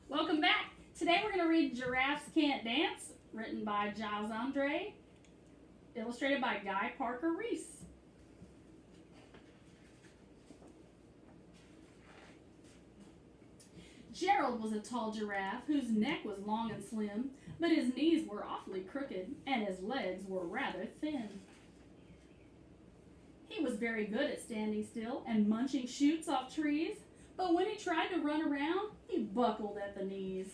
Welcome back. Today we're going to read Giraffes Can't Dance, written by Giles Andreae, illustrated by Guy Parker Reese. Gerald was a tall giraffe whose neck was long and slim, but his knees were awfully crooked and his legs were rather thin. He was very good at standing still and munching shoots off trees, but when he tried to run around, he buckled at the knees.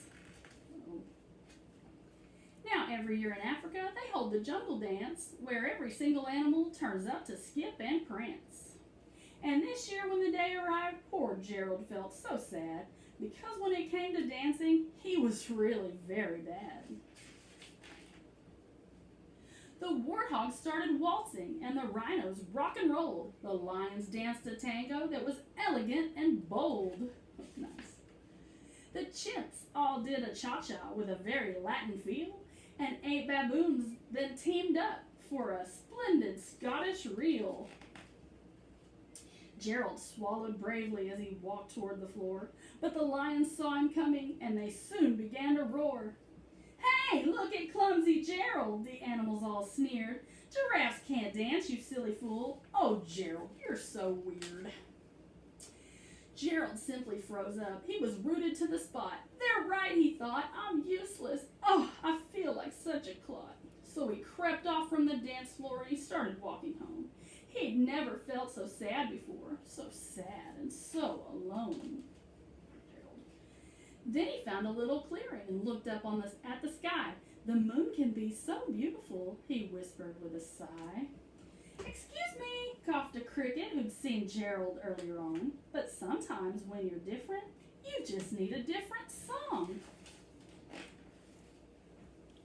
Now, every year in Africa, they hold the jungle dance, where every single animal turns up to skip and prance. And this year, when the day arrived, poor Gerald felt so sad, because when it came to dancing, he was really very bad. The warthogs started waltzing, and the rhinos rock and rolled. The lions danced a tango that was elegant and bold. Nice. The chimps all did a cha-cha with a very Latin feel, and 8 baboons then teamed up for a splendid Scottish reel. Gerald swallowed bravely as he walked toward the floor, but the lions saw him coming, and they soon began to roar. "Hey, look at clumsy Gerald," the animals all sneered. "Giraffes can't dance, you silly fool." "Oh, Gerald, you're so weird." Gerald simply froze up. He was rooted to the spot. "They're right," he thought. "I'm useless. Oh, I feel like such a clot." So he crept off from the dance floor and he started walking home. He'd never felt so sad before. So sad and so alone. Then he found a little clearing and looked up at the sky. "The moon can be so beautiful," he whispered with a sigh. "Excuse me," coughed a cricket who'd seen Gerald earlier on. "But sometimes when you're different, you just need a different song."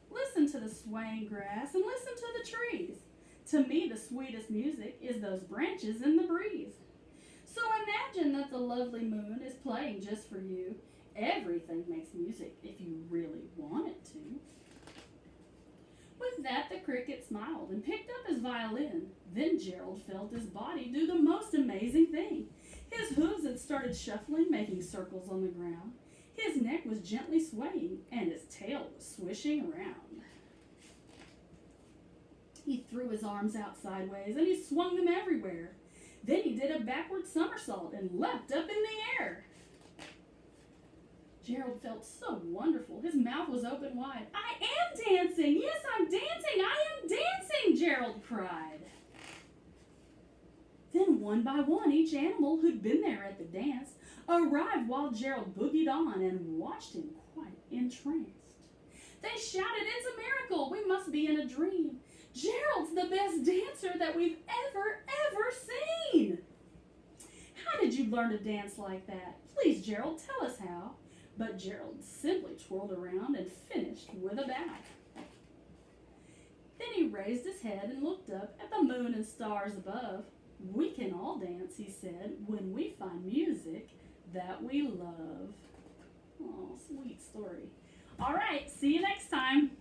Listen to the swaying grass and listen to the trees. To me, the sweetest music is those branches in the breeze. So imagine that the lovely moon is playing just for you. Everything makes music if you really want it to. With that, the cricket smiled and picked up his violin. Then Gerald felt his body do the most amazing thing. His hooves had started shuffling, making circles on the ground. His neck was gently swaying, and his tail was swishing around. He threw his arms out sideways, and he swung them everywhere. Then he did a backward somersault and leapt up in the air. Gerald felt so wonderful. His mouth was open wide. "I am dancing! Yes, I'm dancing! I am dancing!" Gerald cried. Then one by one, each animal who'd been there at the dance arrived while Gerald boogied on and watched him quite entranced. They shouted, "It's a miracle! We must be in a dream! Gerald's the best dancer that we've ever seen!" "How did you learn to dance like that? Please, Gerald, tell us how." But Gerald simply twirled around and finished with a bow. Then he raised his head and looked up at the moon and stars above. "We can all dance," he said, "when we find music that we love." Oh, sweet story. All right, see you next time.